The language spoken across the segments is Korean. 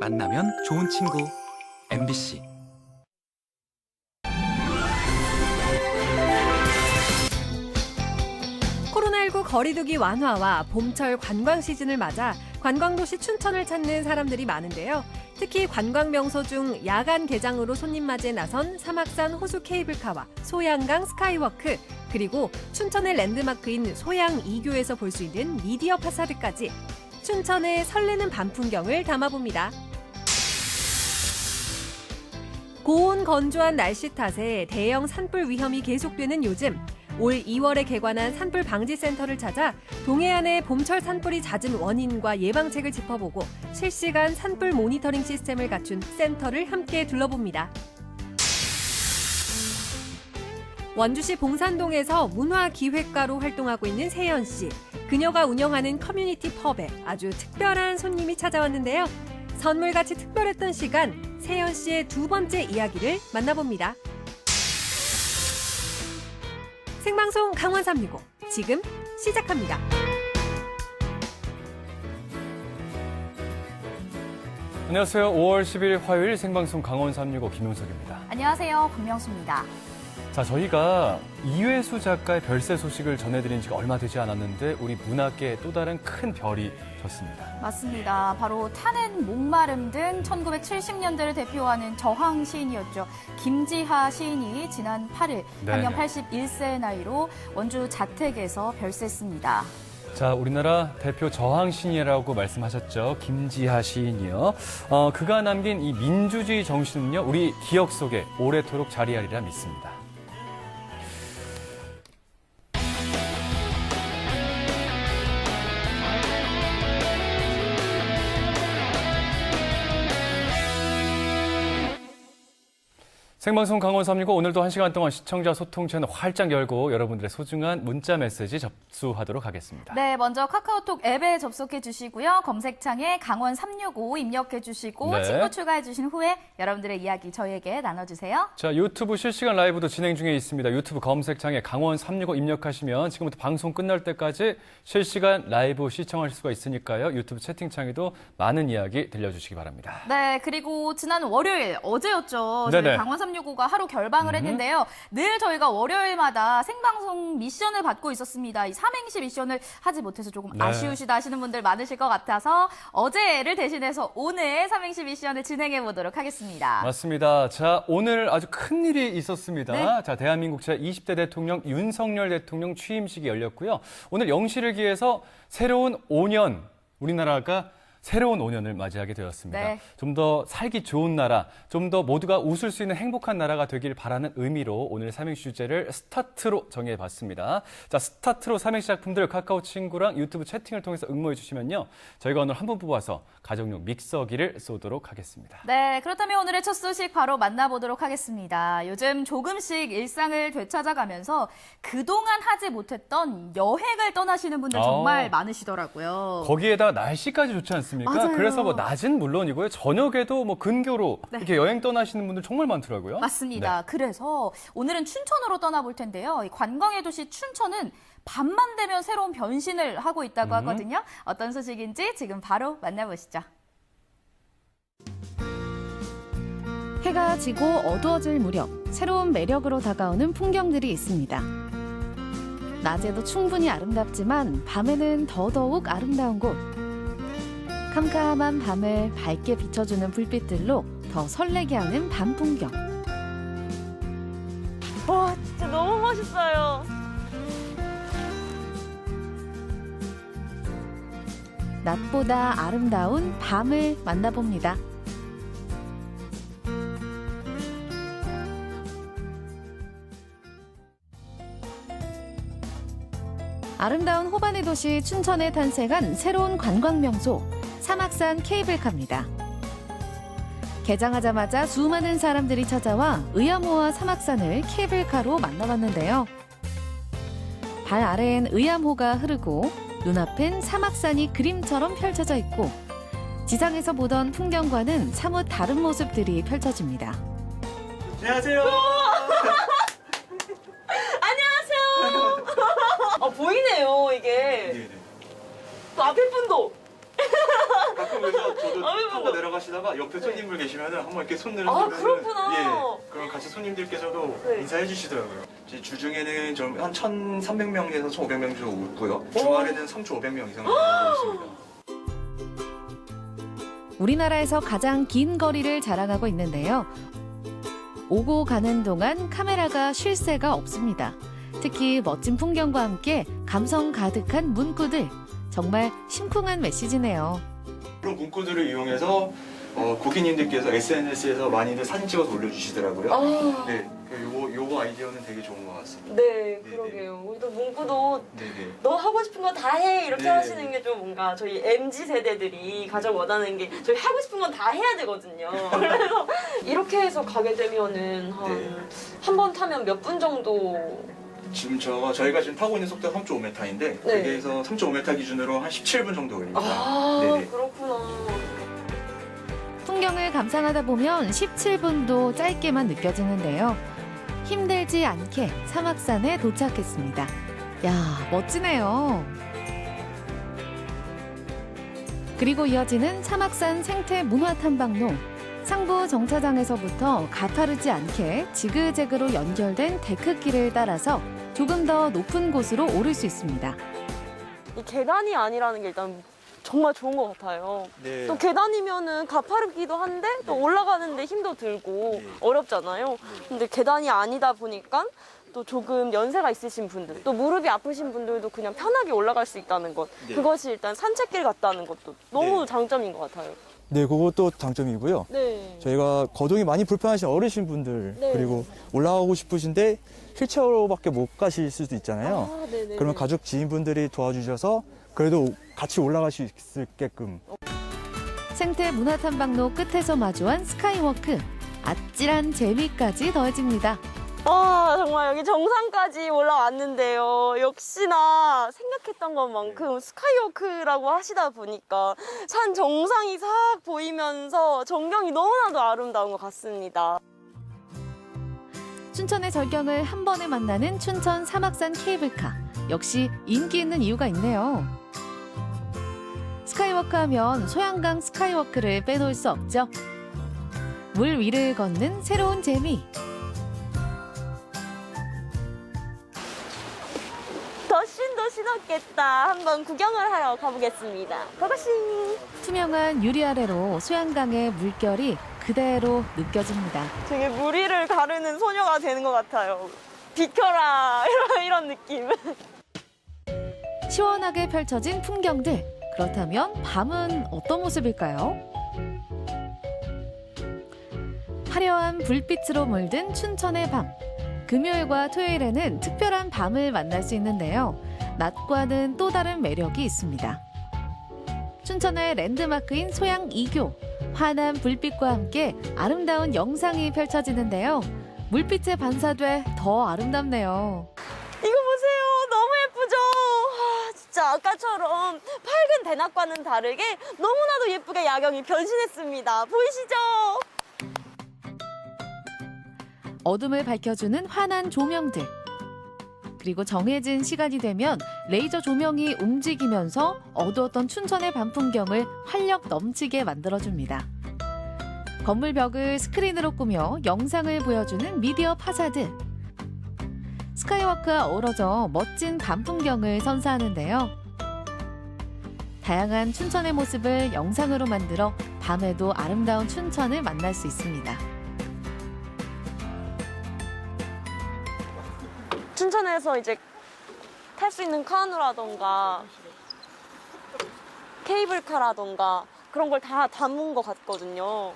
만나면 좋은 친구 MBC. 코로나19 거리두기 완화와 봄철 관광 시즌을 맞아 관광도시 춘천을 찾는 사람들이 많은데요. 특히 관광 명소 중 야간 개장으로 손님 맞이에 나선 사막산 호수 케이블카와 소양강 스카이워크, 그리고 춘천의 랜드마크인 소양 2교에서 볼 수 있는 미디어 파사드까지 춘천의 설레는 밤 풍경을 담아봅니다. 고온 건조한 날씨 탓에 대형 산불 위험이 계속되는 요즘, 올 2월에 개관한 산불 방지 센터를 찾아 동해안의 봄철 산불이 잦은 원인과 예방책을 짚어보고 실시간 산불 모니터링 시스템을 갖춘 센터를 함께 둘러봅니다. 원주시 봉산동에서 문화기획가로 활동하고 있는 세연 씨. 그녀가 운영하는 커뮤니티 펍에 아주 특별한 손님이 찾아왔는데요. 선물같이 특별했던 시간, 세연 씨의 두 번째 이야기를 만나봅니다. 생방송 강원 365 지금 시작합니다. 안녕하세요. 5월 10일 화요일 생방송 강원 365 김용석입니다. 안녕하세요. 권명수입니다. 자, 저희가 이회수 작가의 별세 소식을 전해드린 지가 얼마 되지 않았는데 우리 문학계에 또 다른 큰 별이 졌습니다. 맞습니다. 바로 타는 목마름 등 1970년대를 대표하는 저항 시인이었죠. 김지하 시인이 지난 8일 당년 81세의 나이로 원주 자택에서 별세했습니다. 자, 우리나라 대표 저항 시인이라고 말씀하셨죠. 김지하 시인이요. 그가 남긴 이 민주주의 정신은요, 우리 기억 속에 오래도록 자리하리라 믿습니다. 생방송 강원 365 오늘도 1시간 동안 시청자 소통 채널 활짝 열고 여러분들의 소중한 문자 메시지 접수하도록 하겠습니다. 네, 먼저 카카오톡 앱에 접속해 주시고요. 검색창에 강원 365 입력해 주시고 친구 추가해 주신 후에 여러분들의 이야기 저희에게 나눠주세요. 자, 유튜브 실시간 라이브도 진행 중에 있습니다. 유튜브 검색창에 강원 365 입력하시면 지금부터 방송 끝날 때까지 실시간 라이브 시청하실 수가 있으니까요. 유튜브 채팅창에도 많은 이야기 들려주시기 바랍니다. 네, 그리고 지난 월요일, 어제였죠. 네네. 저희 강원 365가 하루 결방을 했는데요. 늘 저희가 월요일마다 생방송 미션을 받고 있었습니다. 이 삼행시 미션을 하지 못해서 조금 아쉬우시다 하시는 분들 많으실 것 같아서 어제를 대신해서 오늘 삼행시 미션을 진행해 보도록 하겠습니다. 맞습니다. 자, 오늘 아주 큰 일이 있었습니다. 네. 자, 대한민국 제20대 대통령 윤석열 대통령 취임식이 열렸고요. 오늘 영시를 기해서 새로운 5년, 우리나라가 새로운 5년을 맞이하게 되었습니다. 네. 좀 더 살기 좋은 나라, 좀 더 모두가 웃을 수 있는 행복한 나라가 되길 바라는 의미로 오늘 삼행시 주제를 스타트로 정해봤습니다. 자, 스타트로 삼행시 작품들 카카오 친구랑 유튜브 채팅을 통해서 응모해 주시면요. 저희가 오늘 한 분 뽑아서 가정용 믹서기를 쏘도록 하겠습니다. 네, 그렇다면 오늘의 첫 소식 바로 만나보도록 하겠습니다. 요즘 조금씩 일상을 되찾아가면서 그동안 하지 못했던 여행을 떠나시는 분들 정말 많으시더라고요. 거기에다 날씨까지 좋지 않습니까? 맞아요. 그래서 뭐 낮은 물론이고요. 저녁에도 뭐 근교로 이렇게 여행 떠나시는 분들 정말 많더라고요. 맞습니다. 네. 그래서 오늘은 춘천으로 떠나볼 텐데요. 이 관광의 도시 춘천은 밤만 되면 새로운 변신을 하고 있다고 하거든요. 어떤 소식인지 지금 바로 만나보시죠. 해가 지고 어두워질 무렵 새로운 매력으로 다가오는 풍경들이 있습니다. 낮에도 충분히 아름답지만 밤에는 더더욱 아름다운 곳. 캄캄한 밤을 밝게 비춰주는 불빛들로 더 설레게 하는 밤 풍경. 와, 진짜 너무 멋있어요. 낮보다 아름다운 밤을 만나봅니다. 아름다운 호반의 도시 춘천에 탄생한 새로운 관광 명소 사막산 케이블카입니다. 개장하자마자 수많은 사람들이 찾아와 의암호와 사막산을 케이블카로 만나봤는데요. 발 아래엔 의암호가 흐르고 눈앞엔 사막산이 그림처럼 펼쳐져 있고 지상에서 보던 풍경과는 사뭇 다른 모습들이 펼쳐집니다. 안녕하세요. 안녕하세요. 보이네요, 이게. 네네. 또 앞에 분도. 가끔 그래서 저도 아이고. 타고 내려가시다가 옆에 손님들 계시면은 한번 이렇게 손 아, 내려주면 그렇구나. 예, 그럼 같이 손님들께서도 네. 인사해 주시더라고요. 제 주중에는 좀 한 1,300명에서 1,500명 정도 오고요. 주말에는 3,500명 이상 오고 있습니다. 우리나라에서 가장 긴 거리를 자랑하고 있는데요. 오고 가는 동안 카메라가 쉴 새가 없습니다. 특히 멋진 풍경과 함께 감성 가득한 문구들. 정말 심쿵한 메시지네요. 그런 문구들을 이용해서 고객님들께서 SNS에서 많이들 사진 찍어서 올려주시더라고요. 아. 네, 요거 아이디어는 되게 좋은 것 같습니다. 네, 그러게요. 우리도 문구도 네네. 너 하고 싶은 거 다 해 이렇게 네. 하시는 게 좀 뭔가 저희 MZ 세대들이 가장 원하는 게 저희 하고 싶은 건 다 해야 되거든요. 그래서 이렇게 해서 가게 되면은 한 번 타면 몇 분 정도? 지금 저희가 지금 타고 있는 속도가 3.5m인데 네. 여기에서 3.5m 기준으로 한 17분 정도 걸립니다. 아, 네네. 그렇구나. 풍경을 감상하다 보면 17분도 짧게만 느껴지는데요. 힘들지 않게 사막산에 도착했습니다. 야, 멋지네요. 그리고 이어지는 사막산 생태 문화 탐방로. 상부 정차장에서부터 가파르지 않게 지그재그로 연결된 데크길을 따라서 조금 더 높은 곳으로 오를 수 있습니다. 이 계단이 아니라는 게 일단 정말 좋은 것 같아요. 네. 또 계단이면은 가파르기도 한데 또 올라가는데 힘도 들고 네. 어렵잖아요. 근데 계단이 아니다 보니까 또 조금 연세가 있으신 분들, 또 무릎이 아프신 분들도 그냥 편하게 올라갈 수 있다는 것. 네. 그것이 일단 산책길 같다는 것도 너무 네. 장점인 것 같아요. 네, 그것도 장점이고요. 네. 저희가 거동이 많이 불편하신 어르신 분들 네. 그리고 올라가고 싶으신데 휠체어로밖에 못 가실 수도 있잖아요. 아, 네네. 그러면 가족 지인분들이 도와주셔서 그래도 같이 올라갈 수 있게끔. 생태 문화 탐방로 끝에서 마주한 스카이워크. 아찔한 재미까지 더해집니다. 아, 정말 여기 정상까지 올라왔는데요. 역시나 생각했던 것만큼 스카이워크라고 하시다 보니까 산 정상이 싹 보이면서 전경이 너무나도 아름다운 것 같습니다. 춘천의 절경을 한 번에 만나는 춘천 사막산 케이블카. 역시 인기 있는 이유가 있네요. 스카이워크 하면 소양강 스카이워크를 빼놓을 수 없죠. 물 위를 걷는 새로운 재미. 더 신었겠다. 한번 구경을 하러 가보겠습니다. 고고싱! 투명한 유리 아래로 소양강의 물결이 그대로 느껴집니다. 되게 물 위를 가르는 소녀가 되는 것 같아요. 비켜라! 이런 느낌. 시원하게 펼쳐진 풍경들. 그렇다면 밤은 어떤 모습일까요? 화려한 불빛으로 물든 춘천의 밤. 금요일과 토요일에는 특별한 밤을 만날 수 있는데요. 낮과는 또 다른 매력이 있습니다. 춘천의 랜드마크인 소양 2교. 환한 불빛과 함께 아름다운 영상이 펼쳐지는데요. 물빛에 반사돼 더 아름답네요. 이거 보세요. 너무 예쁘죠? 진짜 아까처럼 밝은 대낮과는 다르게 너무나도 예쁘게 야경이 변신했습니다. 보이시죠? 어둠을 밝혀주는 환한 조명들. 그리고 정해진 시간이 되면 레이저 조명이 움직이면서 어두웠던 춘천의 밤 풍경을 활력 넘치게 만들어줍니다. 건물 벽을 스크린으로 꾸며 영상을 보여주는 미디어 파사드. 스카이워크와 어우러져 멋진 밤 풍경을 선사하는데요. 다양한 춘천의 모습을 영상으로 만들어 밤에도 아름다운 춘천을 만날 수 있습니다. 춘천에서 이제 탈 수 있는 카누라던가 케이블카라던가 그런 걸 다 담은 것 같거든요.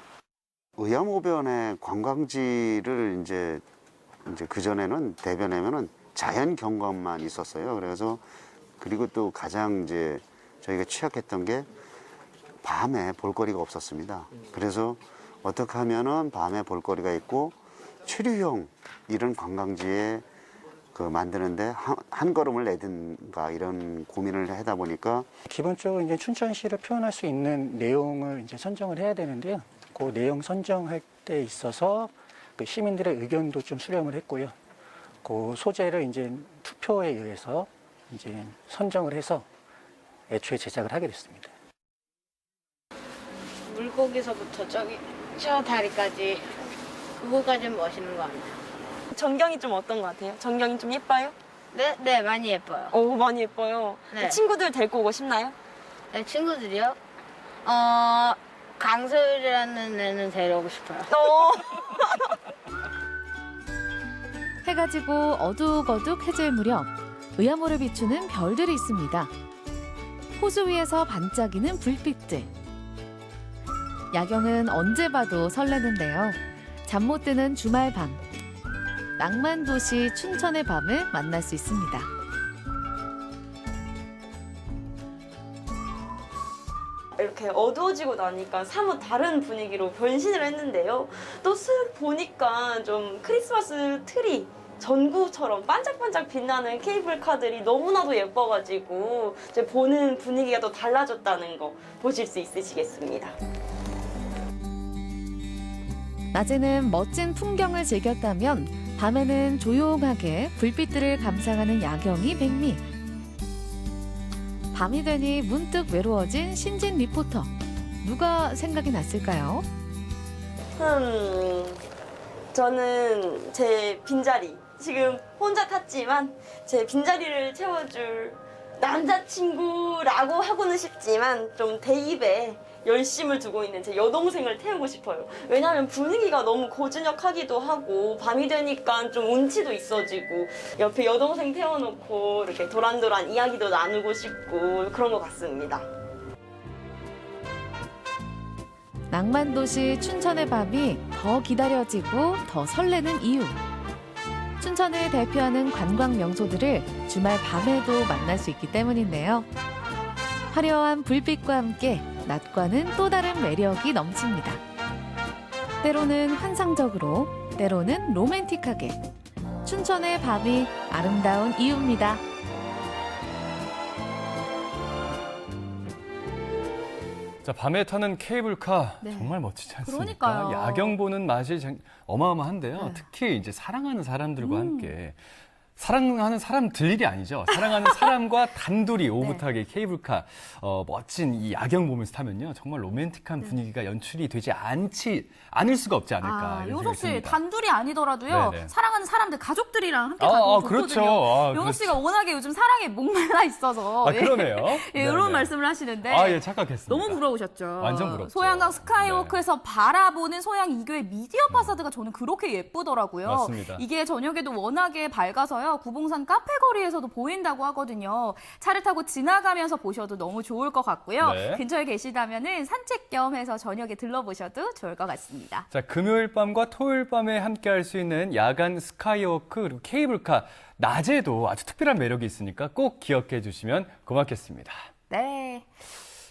의암호변의 관광지를 이제 그전에는 대변하면은 자연 경관만 있었어요. 그래서 그리고 또 가장 이제 저희가 취약했던 게 밤에 볼거리가 없었습니다. 그래서 어떻게 하면은 밤에 볼거리가 있고 체류형 이런 관광지에 만드는데 한 걸음을 내든가 이런 고민을 하다 보니까 기본적으로 이제 춘천시를 표현할 수 있는 내용을 이제 선정을 해야 되는데요. 그 내용 선정할 때 있어서 그 시민들의 의견도 좀 수렴을 했고요. 그 소재를 이제 투표에 의해서 이제 선정을 해서 애초에 제작을 하게 됐습니다. 거기서부터 저기 저 다리까지 그거까지 멋있는 것 같아요. 전경이 좀 어떤 것 같아요? 전경이 좀 예뻐요? 네, 많이 예뻐요. 오, 많이 예뻐요. 네. 친구들 데리고 오고 싶나요? 네, 친구들이요? 강서율이라는 애는 데려오고 싶어요. 해가 지고 어둑어둑 해질 무렵 의암호를 비추는 별들이 있습니다. 호수 위에서 반짝이는 불빛들. 야경은 언제 봐도 설레는데요. 잠 못 드는 주말 밤. 낭만 도시 춘천의 밤을 만날 수 있습니다. 이렇게 어두워지고 나니까 사뭇 다른 분위기로 변신을 했는데요. 또 쓱 보니까 좀 크리스마스 트리 전구처럼 반짝반짝 빛나는 케이블카들이 너무나도 예뻐가지고 이제 보는 분위기가 또 달라졌다는 거 보실 수 있으시겠습니다. 낮에는 멋진 풍경을 즐겼다면 밤에는 조용하게 불빛들을 감상하는 야경이 백미. 밤이 되니 문득 외로워진 신진 리포터. 누가 생각이 났을까요? 저는 제 빈자리 지금 혼자 탔지만 제 빈자리를 채워줄 남자친구라고 하고는 싶지만 좀 대입에 열심을 두고 있는 제 여동생을 태우고 싶어요. 왜냐하면 분위기가 너무 고즈넉하기도 하고 밤이 되니까 좀 운치도 있어지고 옆에 여동생 태워놓고 이렇게 도란도란 이야기도 나누고 싶고 그런 것 같습니다. 낭만도시 춘천의 밤이 더 기다려지고 더 설레는 이유. 춘천을 대표하는 관광 명소들을 주말 밤에도 만날 수 있기 때문인데요. 화려한 불빛과 함께 낮과는 또 다른 매력이 넘칩니다. 때로는 환상적으로, 때로는 로맨틱하게. 춘천의 밤이 아름다운 이유입니다. 자, 밤에 타는 케이블카 네. 정말 멋지지 않습니까? 그러니까요. 야경 보는 맛이 어마어마한데요. 네. 특히 이제 사랑하는 사람들과 함께 사랑하는 사람들이 아니죠. 사랑하는 사람과 단둘이 오붓하게 케이블카 멋진 이 야경 보면서 타면요. 정말 로맨틱한 분위기가 연출이 되지 않을 수가 없지 않을까. 이런 용석 생각이 씨 듭니다. 단둘이 아니더라도요. 네네. 사랑하는 사람들 가족들이랑 함께 가도 좋거든요. 그렇죠. 용석 씨가 워낙에 요즘 사랑에 목말라 있어서 그러네요. 예, 이런 말씀을 하시는데 예, 착각했습니다. 너무 부러우셨죠. 완전 부럽죠. 소양강 스카이워크에서 바라보는 소양 2교의 미디어 파사드가 저는 그렇게 예쁘더라고요. 맞습니다. 이게 저녁에도 워낙에 밝아서요. 구봉산 카페 거리에서도 보인다고 하거든요. 차를 타고 지나가면서 보셔도 너무 좋을 것 같고요. 네. 근처에 계시다면은 산책 겸 해서 저녁에 들러보셔도 좋을 것 같습니다. 자, 금요일 밤과 토요일 밤에 함께 할 수 있는 야간 스카이워크 그리고 케이블카 낮에도 아주 특별한 매력이 있으니까 꼭 기억해 주시면 고맙겠습니다. 네.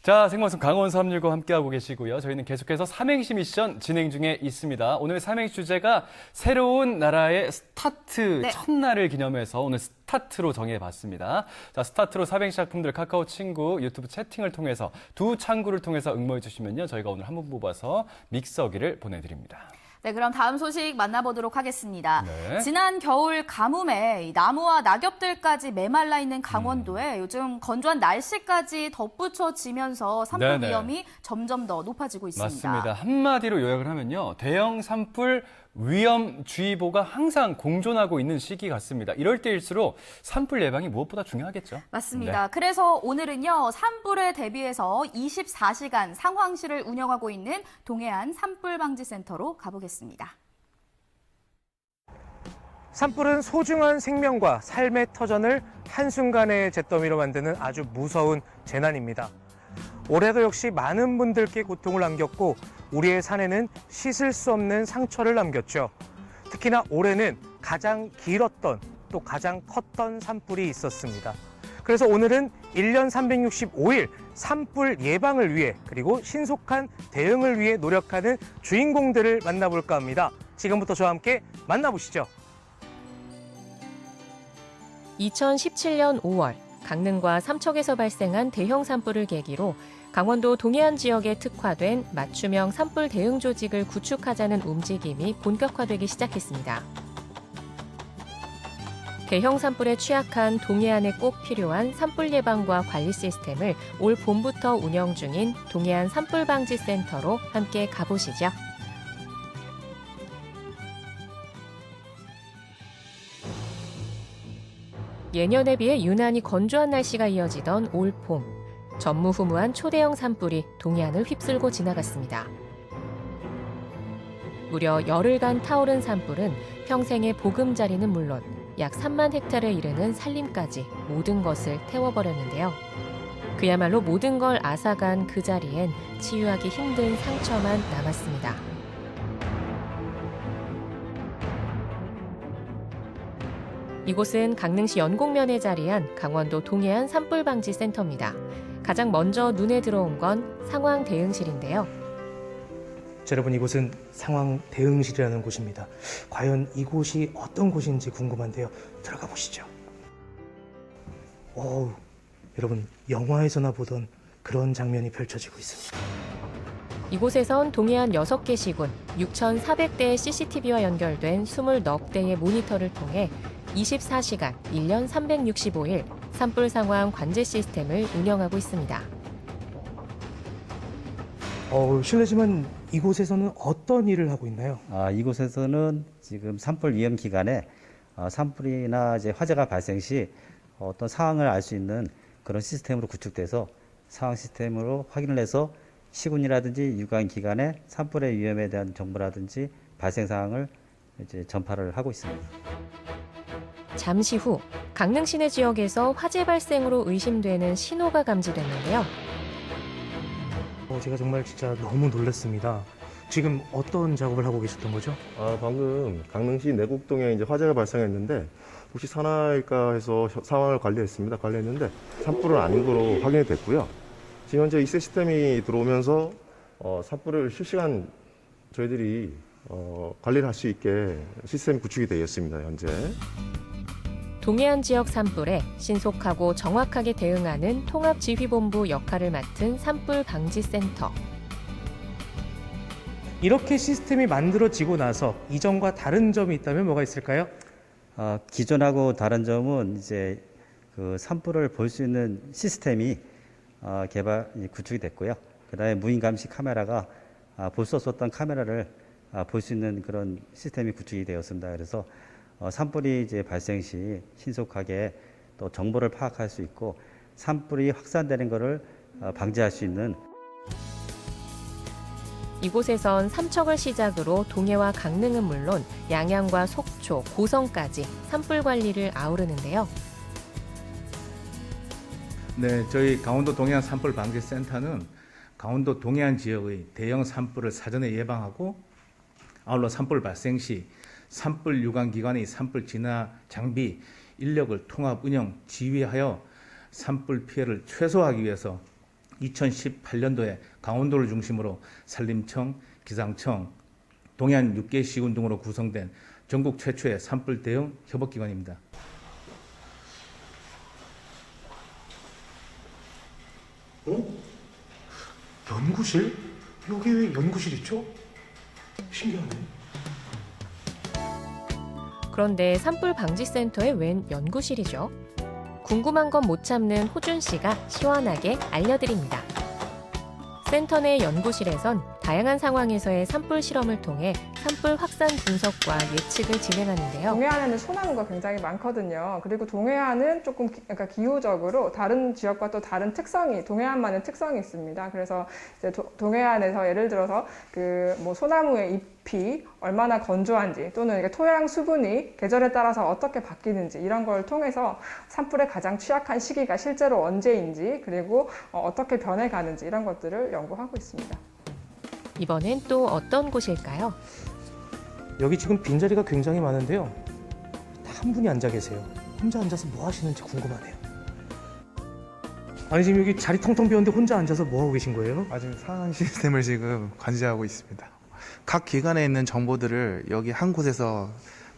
자, 생방송 강원 365 함께하고 계시고요. 저희는 계속해서 삼행시 미션 진행 중에 있습니다. 오늘 삼행시 주제가 새로운 나라의 스타트 첫날을 기념해서 오늘 스타트로 정해봤습니다. 자, 스타트로 삼행시 작품들 카카오 친구, 유튜브 채팅을 통해서 두 창구를 통해서 응모해 주시면요. 저희가 오늘 한 분 뽑아서 믹서기를 보내드립니다. 네, 그럼 다음 소식 만나보도록 하겠습니다. 네. 지난 겨울 가뭄에 이 나무와 낙엽들까지 메말라 있는 강원도에 요즘 건조한 날씨까지 덧붙여지면서 산불 네네. 위험이 점점 더 높아지고 있습니다. 맞습니다. 한마디로 요약을 하면요. 대형 산불 위험주의보가 항상 공존하고 있는 시기 같습니다. 이럴 때일수록 산불 예방이 무엇보다 중요하겠죠. 맞습니다. 네. 그래서 오늘은요, 산불에 대비해서 24시간 상황실을 운영하고 있는 동해안 산불방지센터로 가보겠습니다. 산불은 소중한 생명과 삶의 터전을 한순간에 잿더미로 만드는 아주 무서운 재난입니다. 올해도 역시 많은 분들께 고통을 안겼고 우리의 산에는 씻을 수 없는 상처를 남겼죠. 특히나 올해는 가장 길었던 또 가장 컸던 산불이 있었습니다. 그래서 오늘은 1년 365일 산불 예방을 위해 그리고 신속한 대응을 위해 노력하는 주인공들을 만나볼까 합니다. 지금부터 저와 함께 만나보시죠. 2017년 5월 강릉과 삼척에서 발생한 대형 산불을 계기로 강원도 동해안 지역에 특화된 맞춤형 산불 대응 조직을 구축하자는 움직임이 본격화되기 시작했습니다. 대형 산불에 취약한 동해안에 꼭 필요한 산불 예방과 관리 시스템을 올 봄부터 운영 중인 동해안 산불방지센터로 함께 가보시죠. 예년에 비해 유난히 건조한 날씨가 이어지던 올 봄. 전무후무한 초대형 산불이 동해안을 휩쓸고 지나갔습니다. 무려 열흘간 타오른 산불은 평생의 보금자리는 물론 약 3만 헥타르에 이르는 산림까지 모든 것을 태워버렸는데요. 그야말로 모든 걸 앗아간 그 자리엔 치유하기 힘든 상처만 남았습니다. 이곳은 강릉시 연곡면에 자리한 강원도 동해안 산불방지센터입니다. 가장 먼저 눈에 들어온 건 상황 대응실인데요. 자, 여러분, 이곳은 상황 대응실이라는 곳입니다. 과연 이곳이 어떤 곳인지 궁금한데요. 들어가 보시죠. 여러분, 영화에서나 보던 그런 장면이 펼쳐지고 있습니다. 이곳에선 동해안 6개 시군 6,400대의 CCTV와 연결된 24대의 모니터를 통해 24시간 1년 365일 산불 상황 관제 시스템을 운영하고 있습니다. 실례지만 이곳에서는 어떤 일을 하고 있나요? 이곳에서는 지금 산불 위험 기간에 산불이나 이제 화재가 발생 시 어떤 상황을 알 수 있는 그런 시스템으로 구축돼서 상황 시스템으로 확인을 해서 시군이라든지 유관 기관에 산불의 위험에 대한 정보라든지 발생 사항을 이제 전파를 하고 있습니다. 잠시 후 강릉 시내 지역에서 화재 발생으로 의심되는 신호가 감지됐는데요. 제가 정말 진짜 너무 놀랐습니다. 지금 어떤 작업을 하고 계셨던 거죠? 방금 강릉시 내곡동에 이제 화재가 발생했는데 혹시 산화일까 해서 상황을 관리했는데 산불은 아닌 거로 확인이 됐고요. 지금 현재 이 시스템이 들어오면서 산불을 실시간 저희들이 관리를 할 수 있게 시스템 구축이 되어 있습니다. 현재. 동해안 지역 산불에 신속하고 정확하게 대응하는 통합지휘본부 역할을 맡은 산불방지센터. 이렇게 시스템이 만들어지고 나서 이전과 다른 점이 있다면 뭐가 있을까요? 기존하고 다른 점은 이제 그 산불을 볼 수 있는 시스템이 구축이 됐고요. 그다음에 무인 감시 카메라가 볼 수 없었던 카메라를 볼 수 있는 그런 시스템이 구축이 되었습니다. 그래서 산불이 이제 발생 시 신속하게 또 정보를 파악할 수 있고 산불이 확산되는 것을 방지할 수 있는. 이곳에선 삼척을 시작으로 동해와 강릉은 물론 양양과 속초, 고성까지 산불 관리를 아우르는데요. 네, 저희 강원도 동해안 산불방지센터는 강원도 동해안 지역의 대형 산불을 사전에 예방하고 아울러 산불 발생 시 산불 유관 기관의 산불 진화 장비, 인력을 통합 운영, 지휘하여 산불 피해를 최소화하기 위해서 2018년도에 강원도를 중심으로 산림청, 기상청, 동해안 6개 시군 등으로 구성된 전국 최초의 산불 대응 협업기관입니다. 연구실? 여기 왜 연구실 있죠? 신기하네. 그런데 산불방지센터에 웬 연구실이죠? 궁금한 건 못 참는 호준 씨가 시원하게 알려드립니다. 센터 내 연구실에선 다양한 상황에서의 산불 실험을 통해 산불 확산 분석과 예측을 진행하는데요. 동해안에는 소나무가 굉장히 많거든요. 그리고 동해안은 조금 그러니까 기후적으로 다른 지역과 또 다른 동해안만의 특성이 있습니다. 그래서 이제 동해안에서 예를 들어서 뭐 소나무의 잎이 얼마나 건조한지 또는 이게 토양 수분이 계절에 따라서 어떻게 바뀌는지 이런 걸 통해서 산불에 가장 취약한 시기가 실제로 언제인지 그리고 어떻게 변해가는지 이런 것들을 연구하고 있습니다. 이번엔 또 어떤 곳일까요? 여기 지금 빈자리가 굉장히 많은데요. 한 분이 앉아 계세요. 혼자 앉아서 뭐 하시는지 궁금하네요. 아니, 지금 여기 자리 텅텅 비었는데 혼자 앉아서 뭐 하고 계신 거예요? 지금 상황 시스템을 지금 관리하고 있습니다. 각 기관에 있는 정보들을 여기 한 곳에서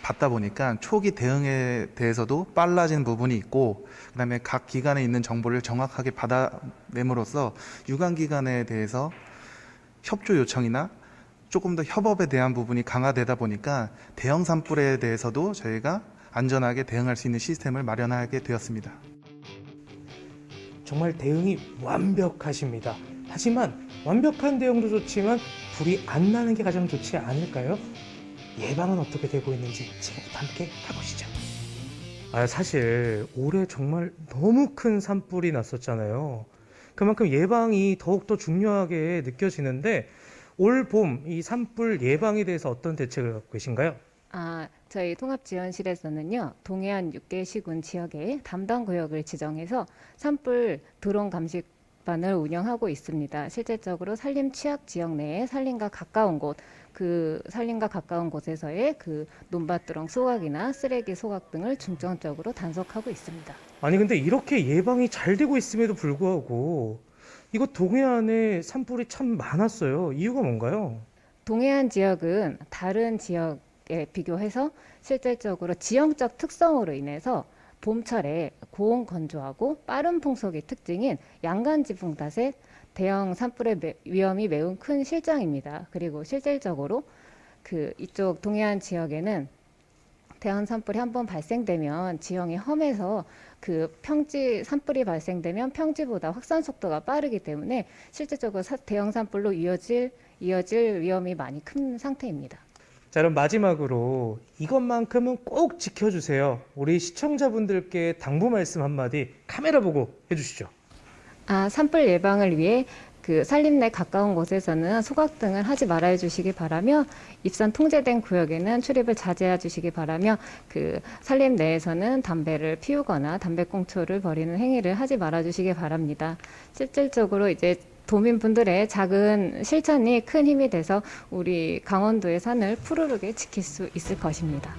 받다 보니까 초기 대응에 대해서도 빨라진 부분이 있고 그다음에 각 기관에 있는 정보를 정확하게 받아냄으로써 유관 기관에 대해서 협조 요청이나 조금 더 협업에 대한 부분이 강화되다 보니까 대형 산불에 대해서도 저희가 안전하게 대응할 수 있는 시스템을 마련하게 되었습니다. 정말 대응이 완벽하십니다. 하지만 완벽한 대응도 좋지만 불이 안 나는 게 가장 좋지 않을까요? 예방은 어떻게 되고 있는지 지금부터 함께 가보시죠. 사실 올해 정말 너무 큰 산불이 났었잖아요. 그만큼 예방이 더욱더 중요하게 느껴지는데 올 봄 이 산불 예방에 대해서 어떤 대책을 갖고 계신가요? 저희 통합지원실에서는요, 동해안 6개 시군 지역에 담당 구역을 지정해서 산불 드론 감식반을 운영하고 있습니다. 실질적으로 산림 취약 지역 내에 산림과 가까운 곳에서의 그 논밭두렁 소각이나 쓰레기 소각 등을 중점적으로 단속하고 있습니다. 아니 근데 이렇게 예방이 잘 되고 있음에도 불구하고 이거 동해안에 산불이 참 많았어요. 이유가 뭔가요? 동해안 지역은 다른 지역에 비교해서 실질적으로 지형적 특성으로 인해서 봄철에 고온 건조하고 빠른 풍속이 특징인 양간지붕 탓에 대형 산불의 위험이 매우 큰 실정입니다. 그리고 실질적으로 이쪽 동해안 지역에는 대형 산불이 한번 발생되면 지형이 험해서 산불이 발생되면 평지보다 확산 속도가 빠르기 때문에 실질적으로 대형 산불로 이어질 위험이 많이 큰 상태입니다. 자, 그럼 마지막으로 이것만큼은 꼭 지켜주세요. 우리 시청자분들께 당부 말씀 한마디 카메라 보고 해주시죠. 산불 예방을 위해 산림 내 가까운 곳에서는 소각 등을 하지 말아 주시기 바라며 입산 통제된 구역에는 출입을 자제해 주시기 바라며 산림 내에서는 담배를 피우거나 담배꽁초를 버리는 행위를 하지 말아 주시기 바랍니다. 실질적으로 이제 도민분들의 작은 실천이 큰 힘이 돼서 우리 강원도의 산을 푸르르게 지킬 수 있을 것입니다.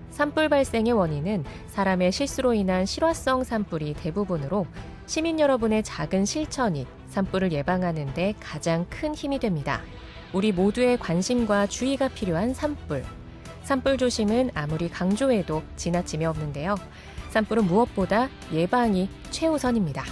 산불 발생의 원인은 사람의 실수로 인한 실화성 산불이 대부분으로 시민 여러분의 작은 실천이 산불을 예방하는 데 가장 큰 힘이 됩니다. 우리 모두의 관심과 주의가 필요한 산불. 산불 조심은 아무리 강조해도 지나침이 없는데요. 산불은 무엇보다 예방이 최우선입니다.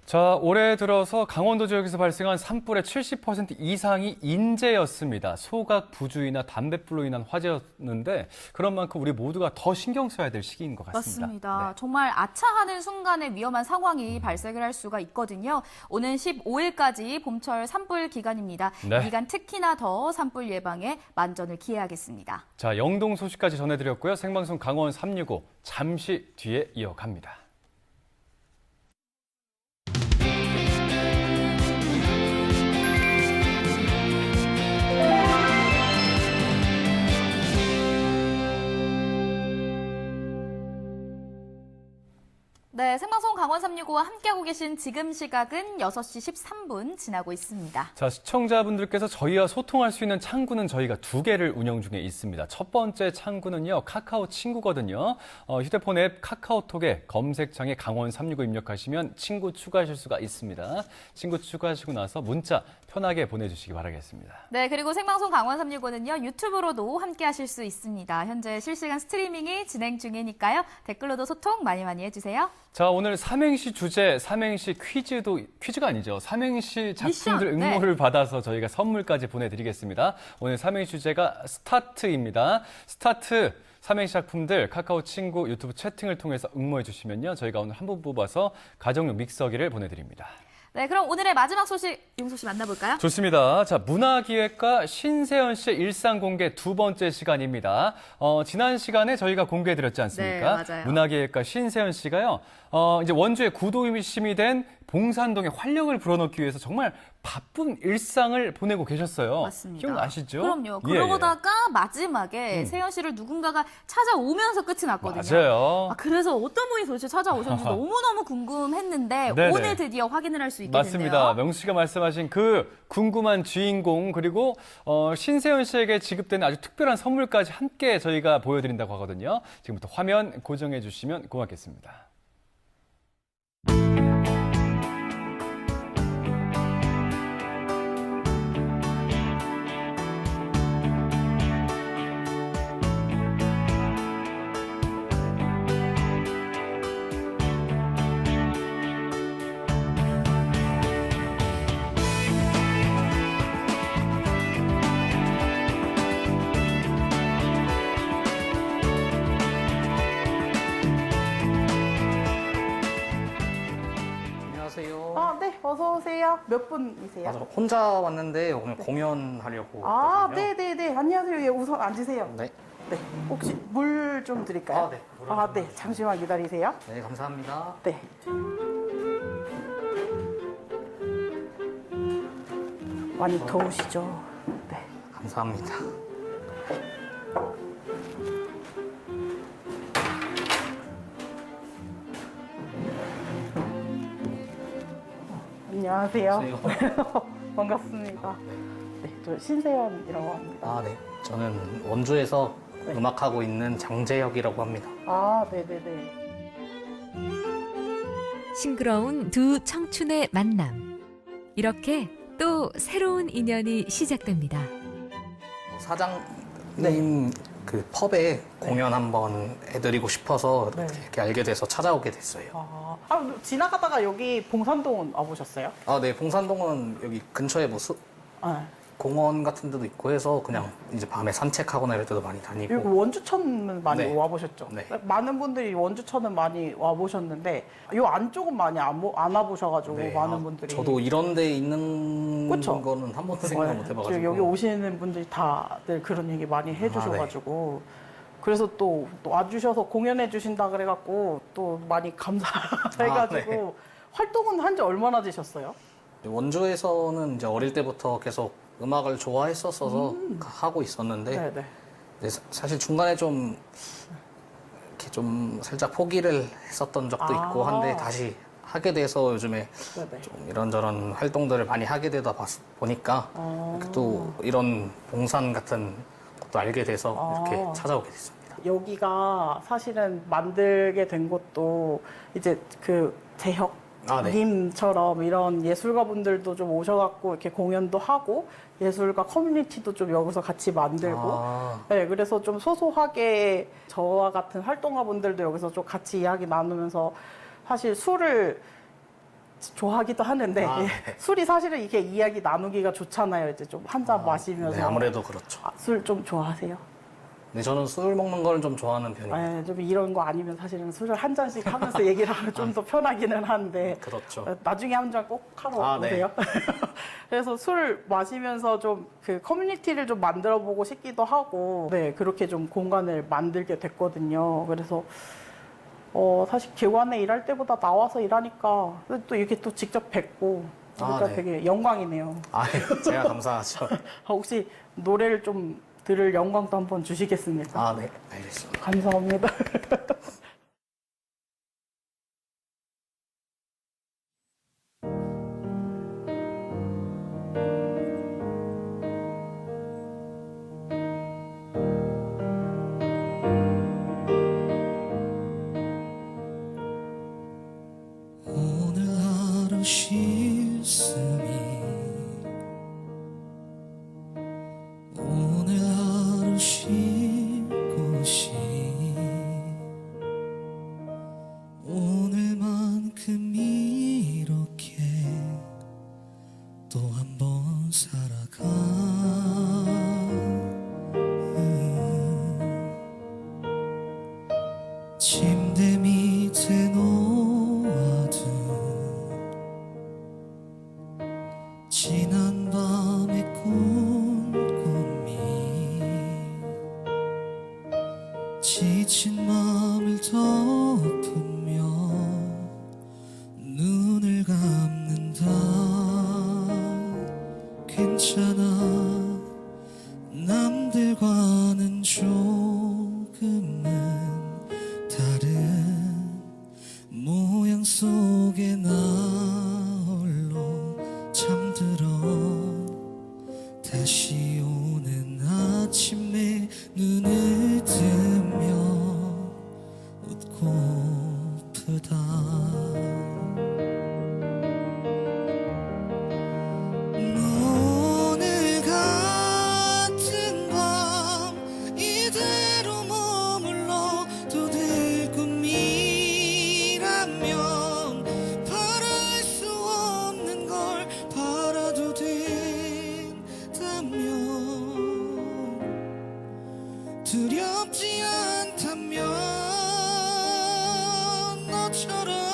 자, 올해 들어서 강원도 지역에서 발생한 산불의 70% 이상이 인재였습니다. 소각 부주의나 담뱃불로 인한 화재였는데 그런 만큼 우리 모두가 더 신경 써야 될 시기인 것 같습니다. 맞습니다. 정말 아차하는 순간에 위험한 상황이 발생을 할 수가 있거든요. 오는 15일까지 봄철 산불 기간입니다. 네. 이 기간 특히나 더 산불 예방에 만전을 기해야겠습니다. 자, 영동 소식까지 전해드렸고요. 생방송 강원 365 잠시 뒤에 이어갑니다. 네, 생방송 강원 365와 함께하고 계신 지금 시각은 6시 13분 지나고 있습니다. 자, 시청자분들께서 저희와 소통할 수 있는 창구는 저희가 2개를 운영 중에 있습니다. 첫 번째 창구는요, 카카오 친구거든요. 휴대폰 앱 카카오톡에 검색창에 강원 365 입력하시면 친구 추가하실 수가 있습니다. 친구 추가하시고 나서 문자 편하게 보내주시기 바라겠습니다. 네, 그리고 생방송 강원 365는요, 유튜브로도 함께하실 수 있습니다. 현재 실시간 스트리밍이 진행 중이니까요. 댓글로도 소통 많이 해주세요. 자, 오늘 삼행시 주제, 삼행시 퀴즈가 아니죠. 삼행시 작품들 응모를 받아서 저희가 선물까지 보내드리겠습니다. 오늘 삼행시 주제가 스타트입니다. 스타트 삼행시 작품들 카카오 친구 유튜브 채팅을 통해서 응모해 주시면요. 저희가 오늘 한 분 뽑아서 가정용 믹서기를 보내드립니다. 네, 그럼 오늘의 마지막 소식, 용소 씨 만나볼까요? 좋습니다. 자, 문화기획가 신세연 씨의 일상 공개 2번째 시간입니다. 지난 시간에 저희가 공개해드렸지 않습니까? 네, 맞아요. 문화기획가 신세연 씨가요, 이제 원주의 구도심이 된 봉산동에 활력을 불어넣기 위해서 정말 바쁜 일상을 보내고 계셨어요. 맞습니다. 기억나시죠? 그럼요. 예, 그러고다가 마지막에 세연 씨를 누군가가 찾아오면서 끝이 났거든요. 맞아요. 그래서 어떤 분이 도대체 찾아오셨는지 너무너무 궁금했는데 네네. 오늘 드디어 확인을 할 수 있게 맞습니다. 됐네요. 명수 씨가 말씀하신 그 궁금한 주인공 그리고 신세연 씨에게 지급되는 아주 특별한 선물까지 함께 저희가 보여드린다고 하거든요. 지금부터 화면 고정해 주시면 고맙겠습니다. 네, 어서 오세요. 몇 분이세요? 혼자 왔는데 오늘 공연하려고. 아, 네네네. 안녕하세요. 예, 우선 앉으세요. 네. 네. 혹시 물 좀 드릴까요? 네. 네. 잠시만 기다리세요. 네, 감사합니다. 네. 많이 더우시죠? 네. 감사합니다. 안녕하세요. 반갑습니다. 네, 저 신세연이라고 합니다. 아, 네. 저는 원주에서 음악하고 있는 장재혁이라고 합니다. 아, 네네네. 싱그러운 두 청춘의 만남. 이렇게 또 새로운 인연이 시작됩니다. 사장님 그 펍에 공연 한번 해드리고 싶어서 이렇게 알게 돼서 찾아오게 됐어요. 지나가다가 여기 봉산동은 와보셨어요? 아, 네. 봉산동은 여기 근처에 뭐 공원 같은 데도 있고 해서 그냥 이제 밤에 산책하거나 이럴 때도 많이 다니고. 여기 원주천은 많이 네. 와보셨죠? 네. 많은 분들이 원주천은 많이 와보셨는데 이 안쪽은 많이 안 와보셔가지고 네. 많은 분들이. 저도 이런 데 있는 그쵸? 거는 한 번도 생각 못 해봐가지고. 지금 여기 오시는 분들이 다들 그런 얘기 많이 해주셔가지고 그래서 또 와주셔서 공연해 주신다 그래갖고 또 많이 감사해가지고 활동은 한 지 얼마나 되셨어요? 원주에서는 이제 어릴 때부터 계속 음악을 좋아했었어서 하고 있었는데 네네. 근데 사실 중간에 좀 이렇게 좀 살짝 포기를 했었던 적도 있고 한데 다시 하게 돼서 요즘에 네네. 좀 이런저런 활동들을 많이 하게 되다 보니까 또 이런 봉산 같은 것도 알게 돼서 이렇게 찾아오게 됐습니다. 여기가 사실은 만들게 된 것도 이제 그 재혁 네. 님처럼 이런 예술가 분들도 좀 오셔갖고 이렇게 공연도 하고 예술가 커뮤니티도 좀 여기서 같이 만들고 네, 그래서 좀 소소하게 저와 같은 활동가 분들도 여기서 좀 같이 이야기 나누면서 사실 술을 좋아하기도 하는데 네. 술이 사실은 이렇게 이야기 나누기가 좋잖아요. 이제 좀 한 잔 마시면서. 네, 아무래도 그렇죠. 술 좀 좋아하세요? 네, 저는 술 먹는 걸 좀 좋아하는 편이에요. 네, 좀 이런 거 아니면 사실은 술을 한 잔씩 하면서 얘기를 하면 좀 더 편하기는 한데 그렇죠. 나중에 한 잔 꼭 하러 네. 오세요. 그래서 술 마시면서 좀 그 커뮤니티를 좀 만들어 보고 싶기도 하고 네, 그렇게 좀 공간을 만들게 됐거든요. 그래서 사실 개관에 일할 때보다 나와서 일하니까 또 이렇게 또 직접 뵙고 그러니까 네. 되게 영광이네요. 제가 감사하죠. 혹시 노래를 좀 들을 영광도 한번 주시겠습니까? 네, 알겠습니다. 감사합니다. 오늘 하루 쉴씀이 오늘 하루 쉴 곳이 오늘만큼 이렇게 또 한 번 살아가 침대 밑에 놓아둔 지난 밤의 꿈꾸미 지친 마음을 덮으며 눈을 감는다 괜찮아 남들과는 조금은 다른 모양 속에 나 홀로 잠들어 다시 오는 아침에 눈을 뜨며 웃고프다 오늘 같은 밤 이대로 머물러도 될 꿈이라면 바랄 수 없는 걸 바라도 된다면 두렵지 않다면 너처럼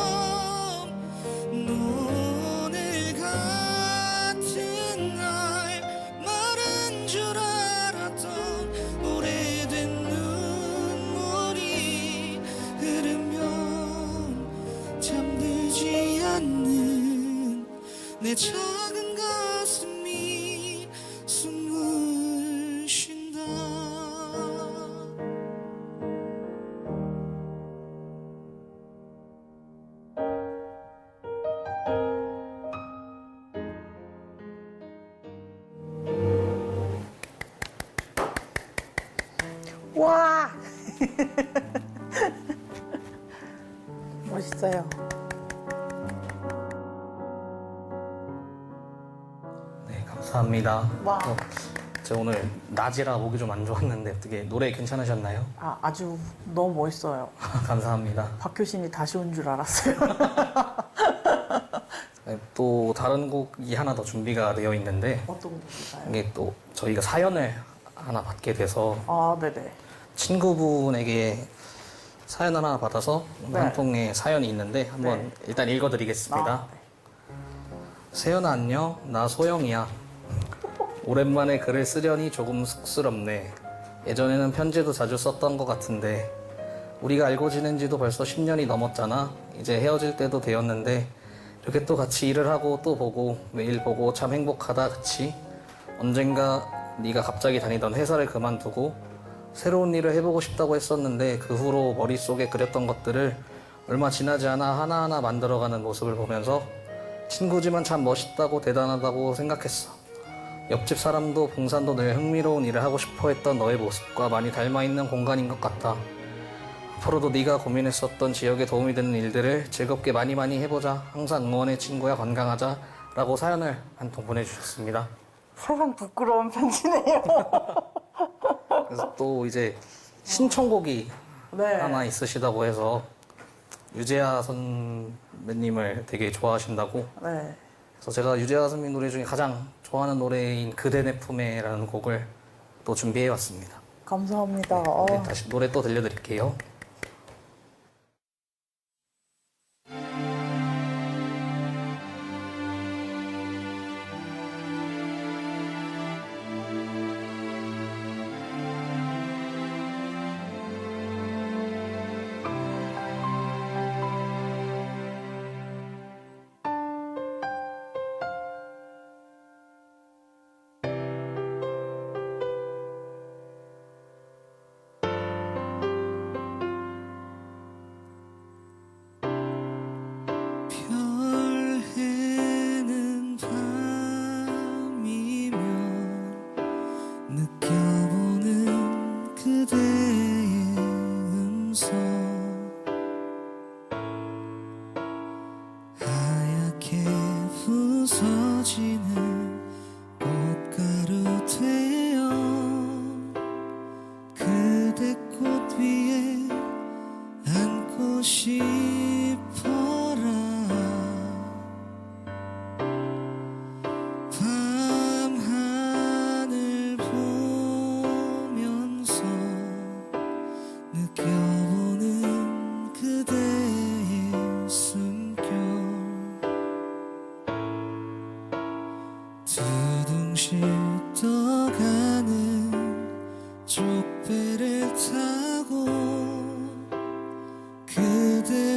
내 작은 가슴이 숨을 쉰다. 와! 멋있어요. 네, 감사합니다. 와. 제가 오늘 낮이라 목이 좀 안 좋았는데 어떻게 노래 괜찮으셨나요? 아주 너무 멋있어요. 감사합니다. 박효신이 다시 온 줄 알았어요. 네, 또 다른 곡이 하나 더 준비가 되어 있는데 어떤 곡일까요? 이게 또 저희가 사연을 하나 받게 돼서 네네. 친구분에게 사연 하나 받아서 네. 한 통의 사연이 있는데 한번 일단 읽어드리겠습니다. 세연아 안녕, 나 소영이야. 오랜만에 글을 쓰려니 조금 쑥스럽네. 예전에는 편지도 자주 썼던 것 같은데 우리가 알고 지낸 지도 벌써 10년이 넘었잖아. 이제 헤어질 때도 되었는데 이렇게 또 같이 일을 하고 또 보고 매일 보고 참 행복하다 그치? 언젠가 네가 갑자기 다니던 회사를 그만두고 새로운 일을 해보고 싶다고 했었는데 그 후로 머릿속에 그렸던 것들을 얼마 지나지 않아 하나하나 만들어가는 모습을 보면서 친구지만 참 멋있다고 대단하다고 생각했어. 옆집 사람도 봉산도 늘 흥미로운 일을 하고 싶어 했던 너의 모습과 많이 닮아있는 공간인 것 같다. 앞으로도 네가 고민했었던 지역에 도움이 되는 일들을 즐겁게 많이 해보자. 항상 응원해 친구야, 건강하자. 라고 사연을 한 통 보내주셨습니다. 세상 부끄러운 편지네요. 그래서 또 이제 신청곡이 네. 하나 있으시다고 해서 유재하 선배님을 되게 좋아하신다고. 네. 그래서 제가 유재하 선배님 노래 중에 가장 좋아하는 노래인 그대 내 품에라는 곡을 또 준비해 왔습니다. 감사합니다. 네, 다시 노래 또 들려드릴게요. 별해는 밤이면 느껴보는 그대의 음성 하얗게 부서지는 꽃가루 되어 그대 꽃 위에 안고 싶어라. 밤하늘 보면서 느껴보는 그대의 숨결 두둥실 떠가는 족배를 타고 그대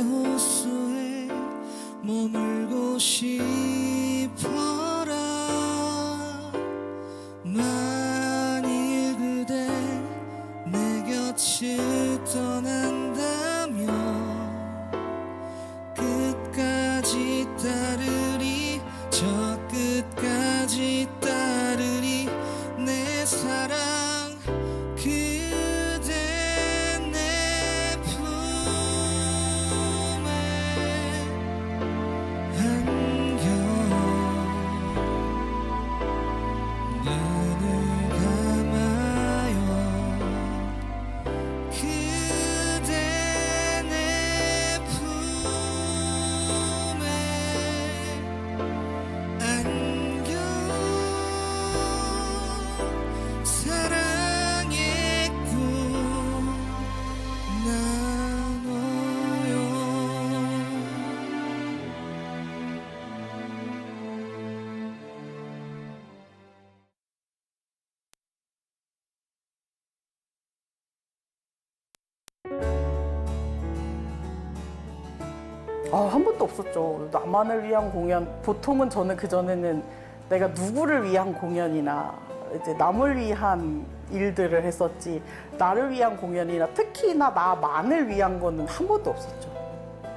한 번도 없었죠. 나만을 위한 공연. 보통은 저는 그전에는 내가 누구를 위한 공연이나 이제 남을 위한 일들을 했었지, 나를 위한 공연이나 특히나 나만을 위한 거는 한 번도 없었죠.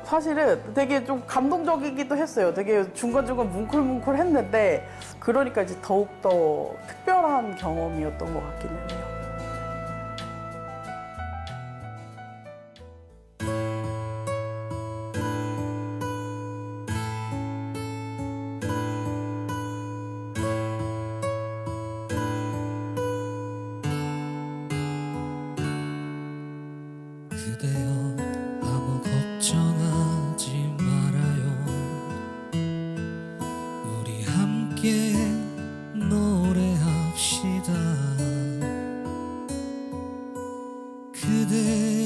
사실은 되게 좀 감동적이기도 했어요. 되게 중간중간 뭉클뭉클 했는데, 그러니까 이제 더욱더 특별한 경험이었던 것 같기는 해요. 그대여 아무 걱정하지 말아요. 우리 함께 노래합시다. 그대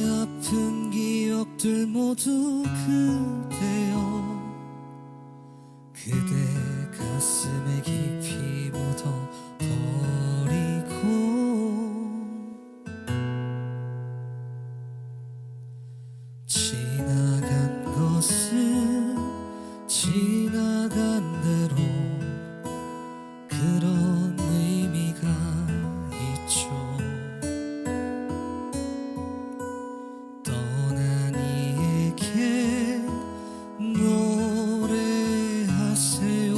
아픈 기억들 모두 그대여 그대 가슴에 깊이 묻어버리고 지나간 것은 지나간 대로 그런 의미가 있죠. 떠난 이에게 노래하세요.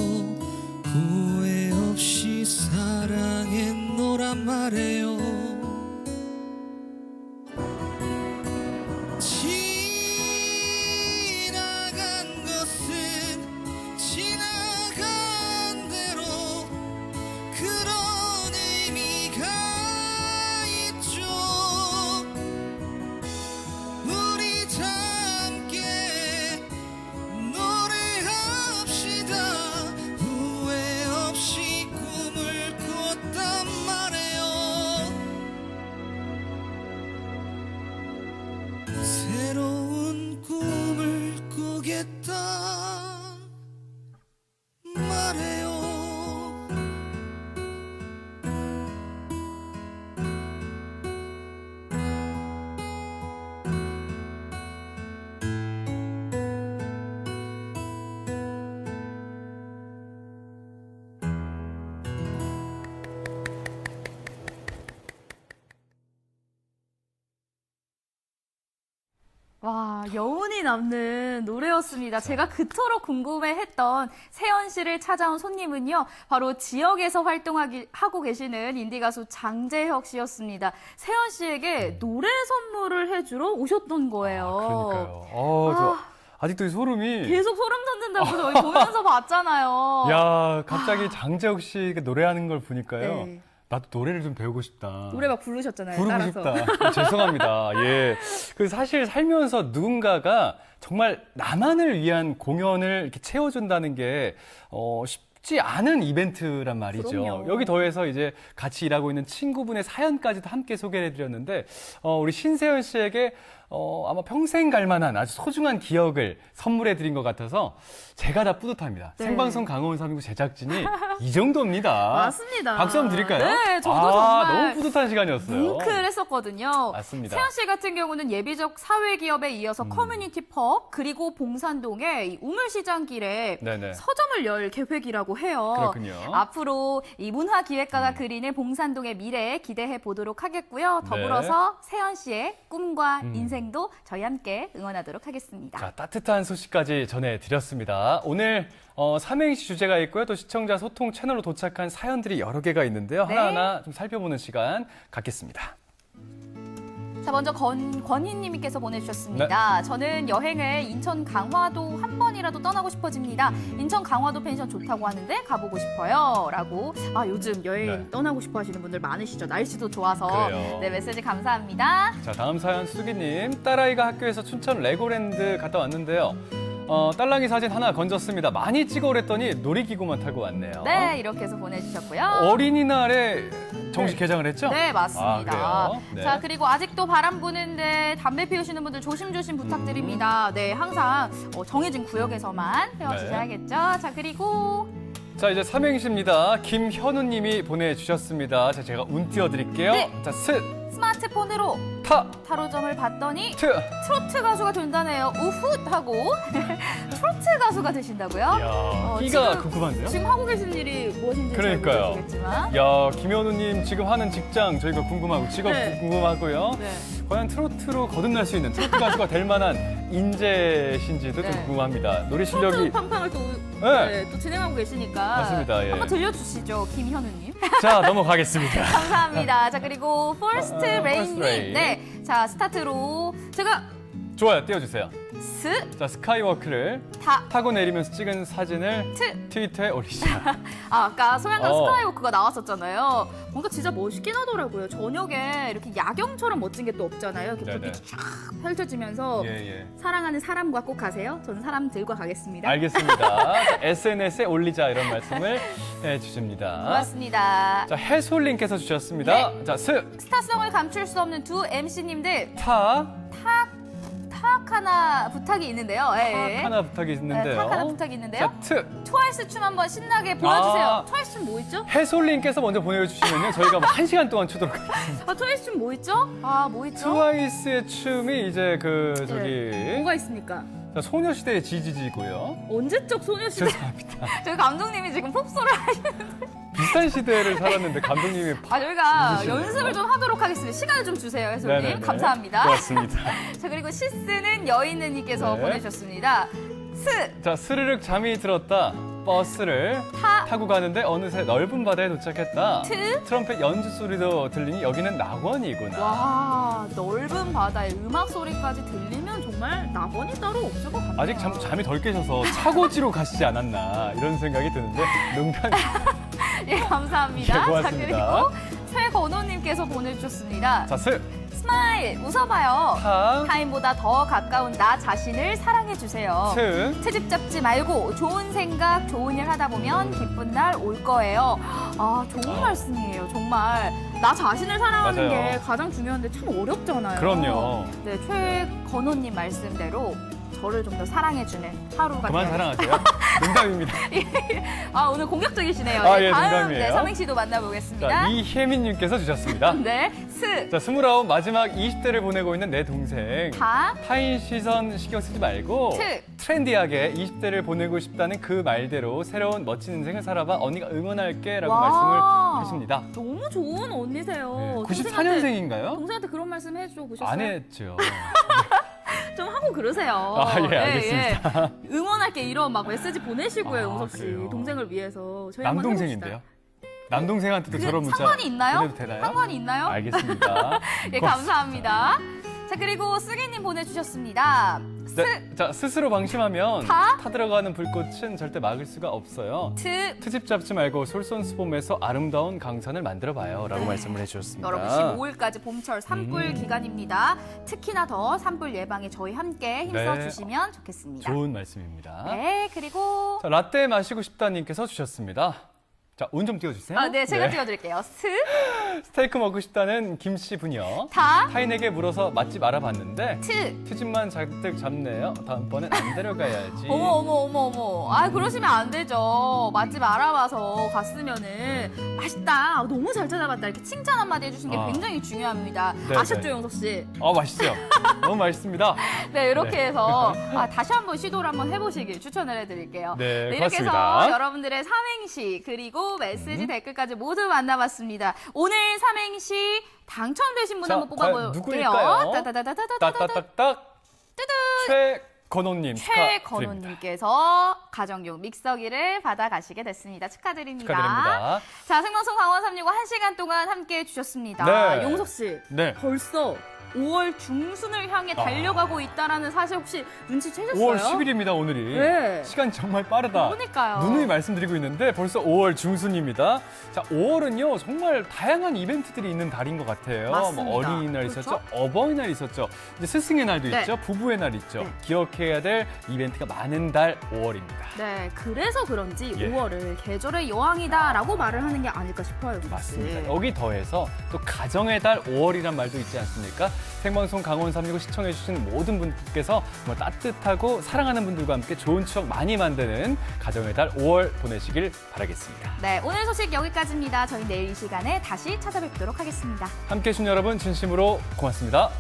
후회 없이 사랑했노란 말해요. 지나간 것은 지나간 대로 그런 의미가 있죠. 우리 다 함께 노래합시다. 후회 없이 꿈을 꿨단 말이에요. 새로운 꿈을 꾸겠다 말해요. 와, 여운이 남는 노래였습니다. 제가 그토록 궁금해했던 세연 씨를 찾아온 손님은요, 바로 지역에서 하고 계시는 인디 가수 장재혁 씨였습니다. 세연 씨에게 노래 선물을 해주러 오셨던 거예요. 그러니까요. 아직도 이 소름이. 계속 소름 돋는다고 저희 보면서 봤잖아요. 야, 갑자기 장재혁 씨가 노래하는 걸 보니까요. 네. 나도 노래를 좀 배우고 싶다. 노래 막 부르셨잖아요. 부르고 따라서. 싶다. 죄송합니다. 예. 그 사실 살면서 누군가가 정말 나만을 위한 공연을 이렇게 채워준다는 게 쉽지 않은 이벤트란 말이죠. 그럼요. 여기 더해서 이제 같이 일하고 있는 친구분의 사연까지도 함께 소개를 해드렸는데 우리 신세연 씨에게 아마 평생 갈 만한 아주 소중한 기억을 선물해 드린 것 같아서 제가 다 뿌듯합니다. 네. 생방송 강원 3인구 제작진이 이 정도입니다. 맞습니다. 박수 한번 드릴까요? 네, 저도 정말 너무 뿌듯한 시간이었어요. 뭉클했었거든요. 맞습니다. 세연 씨 같은 경우는 예비적 사회기업에 이어서 커뮤니티 펍 그리고 봉산동에 이 우물시장길에 네네. 서점을 열 계획이라고 해요. 그렇군요. 앞으로 이 문화기획가가 그리는 봉산동의 미래 기대해 보도록 하겠고요. 더불어서 세연 씨의 꿈과 인생도 저희 함께 응원하도록 하겠습니다. 자, 따뜻한 소식까지 전해드렸습니다. 오늘 삼행시 주제가 있고요. 또 시청자 소통 채널로 도착한 사연들이 여러 개가 있는데요. 네. 하나하나 좀 살펴보는 시간 갖겠습니다. 자, 먼저 권희님께서 보내주셨습니다. 저는 여행을 인천 강화도 한 번이라도 떠나고 싶어집니다. 인천 강화도 펜션 좋다고 하는데 가보고 싶어요. 라고. 요즘 여행 떠나고 싶어 하시는 분들 많으시죠. 날씨도 좋아서. 그래요. 네, 메시지 감사합니다. 자, 다음 사연 수기님. 딸아이가 학교에서 춘천 레고랜드 갔다 왔는데요. 딸랑이 사진 하나 건졌습니다. 많이 찍어오랬더니 놀이기구만 타고 왔네요. 네, 이렇게 해서 보내주셨고요. 어린이날에 정식 개장을 했죠? 네, 맞습니다. 그래요? 네. 자, 그리고 아직도 바람 부는데 담배 피우시는 분들 조심조심 부탁드립니다. 네, 항상 정해진 구역에서만 피워주셔야겠죠. 자, 그리고 자, 이제 삼행시입니다. 김현우님이 보내주셨습니다. 자, 제가 운 띄워드릴게요. 네. 자, 스마트폰으로 타로점을 봤더니 트로트 가수가 된다네요. 우훗 하고 트로트 가수가 되신다고요? 끼가 궁금한데요? 지금 하고 계신 일이 무엇인지 그러니까요. 잘 모르겠지만. 야, 김현우님 지금 하는 직장 저희가 궁금하고 직업 네. 궁금하고요. 네. 과연 트로트로 거듭날 수 있는 트로트 가수가 될 만한 인재신지도 좀 네. 궁금합니다. 노래 트로트 실력이 팡팡을 또, 네. 또 진행하고 계시니까 맞습니다. 예. 한번 들려주시죠, 김현우님. 자, 넘어가겠습니다. 감사합니다. 자, 그리고 First First Rain님. Rain. 네, 자 스타트로 제가 좋아요, 띄워주세요. 자, 스카이워크를 타고 내리면서 찍은 사진을 트위터에 올리자. 아까 소양강 어. 스카이워크가 나왔었잖아요. 뭔가 진짜 멋있긴 하더라고요. 저녁에 이렇게 야경처럼 멋진 게 또 없잖아요. 이렇게 불빛이 쫙 펼쳐지면서 사랑하는 사람과 꼭 가세요. 저는 사람 들고 가겠습니다. 알겠습니다. 자, SNS에 올리자 이런 말씀을 해주십니다. 고맙습니다. 자, 해솔님께서 주셨습니다. 네. 자, 스타성을 감출 수 없는 두 MC님들 타 하나 부탁이 있는데요. 예. 하나 부탁이 있는데요. 탁 하나 부탁이 있는데요. 자, 트와이스 춤 한번 신나게 보여주세요. 아. 트와이스 춤 뭐 있죠? 해솔님께서 먼저 보내주시면요. 저희가 뭐 1시간 동안 추도록 하겠습니다. 아, 트와이스 춤 뭐 있죠? 아, 뭐 있죠? 트와이스의 춤이 이제 뭐가 있습니까? 자, 소녀시대의 지지지고요. 언제적 소녀시대? 죄송합니다. 저희 감독님이 지금 폭소를 하시는데. 비슷한 시대를 살았는데 감독님이 저희가 지지시네요. 연습을 좀 하도록 하겠습니다. 시간을 좀 주세요, 해솔님. 네네네. 감사합니다. 고맙습니다. 자, 그리고 시스는 여인느님께서 네. 보내주셨습니다. 자, 스르륵 잠이 들었다. 버스를 타고 가는데 어느새 넓은 바다에 도착했다. 트럼펫 연주 소리도 들리니 여기는 낙원이구나. 와, 넓은 바다에 음악 소리까지 들리면 정말 낙원이 따로 없을 것 같아요. 아직 잠이 덜 깨셔서 차고지로 가시지 않았나 이런 생각이 드는데 농담이. 예, 감사합니다. 예, 고맙습니다. 자, 그리고 최건호님께서 보내주셨습니다. 자, 스마일, 웃어봐요. 타임보다 더 가까운 나 자신을 사랑해주세요. 트집 잡지 말고 좋은 생각, 좋은 일 하다 보면 기쁜 날 올 거예요. 아, 좋은 말씀이에요. 정말 나 자신을 사랑하는 맞아요. 게 가장 중요한데 참 어렵잖아요. 그럼요. 네, 최건호님 말씀대로 저를 좀 더 사랑해주는 하루가 그만 되어야 사랑하세요. 농담입니다. 아, 오늘 공격적이시네요. 아, 네, 예, 다음 농담이에요. 삼행시도 만나보겠습니다. 자, 이혜민님께서 주셨습니다. 네, 자, 29 마지막 20대를 보내고 있는 내 동생. 타인 시선 신경 쓰지 말고 트렌디하게 20대를 보내고 싶다는 그 말대로 새로운 멋진 인생을 살아봐. 언니가 응원할게 라고 와. 말씀을 하십니다. 너무 좋은 언니세요. 94년생인가요? 동생한테 그런 말씀 해줘 보셨어요? 안 했죠. 좀 하고 그러세요. 아, 예, 알겠습니다. 예. 응원할게 이런 막 메시지 보내시고요, 아, 용석 씨. 그래요? 동생을 위해서. 저희 한번 남동생인데요. 남동생한테도 그게 저런 문자 상관이 있나요? 보내도 되나요? 상관이 있나요? 알겠습니다. 예, 감사합니다. 자, 그리고 쓰기님 보내주셨습니다. 네, 자, 스스로 방심하면 타? 타들어가는 불꽃은 절대 막을 수가 없어요. 트집 잡지 말고 솔선수범해서 아름다운 강산을 만들어봐요 라고 말씀을 해주셨습니다. 여러분 15일까지 봄철 산불 기간입니다. 특히나 더 산불 예방에 저희 함께 힘써주시면 좋겠습니다. 좋은 말씀입니다. 네, 그리고 자, 라떼 마시고 싶다님께서 주셨습니다. 자, 운 좀 띄워주세요. 아, 네, 제가 띄워드릴게요. 스테이크 먹고 싶다는 김씨 분이요. 타인에게 물어서 맛집 알아봤는데 트집만 잔뜩 잡네요. 다음번엔 안 데려가야지. 어머. 아, 그러시면 안 되죠. 맛집 알아봐서 갔으면은 맛있다, 너무 잘 찾아봤다 이렇게 칭찬 한마디 해주시는 게 굉장히 중요합니다. 네, 아셨죠, 네. 용석 씨? 맛있죠? 너무 맛있습니다. 네, 이렇게 네. 해서 다시 한번 시도를 한번 해보시길 추천을 해드릴게요. 네, 이렇게 고맙습니다. 해서 여러분들의 삼행시 그리고 메시지 댓글까지 모두 만나봤습니다. 오늘 삼행시 당첨되신 분 자, 한번 과연 뽑아볼게요. 누구일까요? 따따따따따따따따. 최건호님 축하드립니다. 최건호님께서 가정용 믹서기를 받아가시게 됐습니다. 축하드립니다. 축하드립니다. 자, 생방송 강원 365 1시간 동안 함께 해주셨습니다. 네. 용석 씨, 네. 벌써 5월 중순을 향해 달려가고 있다라는 사실 혹시 눈치채셨어요? 5월 10일입니다, 오늘이. 네. 시간 정말 빠르다. 그러니까요. 누누이 말씀드리고 있는데 벌써 5월 중순입니다. 자, 5월은요, 정말 다양한 이벤트들이 있는 달인 것 같아요. 맞습니다. 뭐 어린이날 그렇죠? 있었죠, 어버이날 있었죠, 이제 스승의 날도 네. 있죠, 부부의 날 있죠. 네. 기억해야 될 이벤트가 많은 달 5월입니다. 네, 그래서 그런지 예. 5월을 계절의 여왕이다라고 말을 하는 게 아닐까 싶어요. 맞습니다. 여기 더해서 또 가정의 달 5월이란 말도 있지 않습니까? 생방송 강원 365 시청해주신 모든 분들께서 정말 따뜻하고 사랑하는 분들과 함께 좋은 추억 많이 만드는 가정의 달 5월 보내시길 바라겠습니다. 네, 오늘 소식 여기까지입니다. 저희 내일 이 시간에 다시 찾아뵙도록 하겠습니다. 함께해 주신 여러분 진심으로 고맙습니다.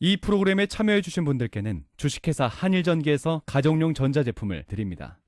이 프로그램에 참여해주신 분들께는 주식회사 한일전기에서 가정용 전자제품을 드립니다.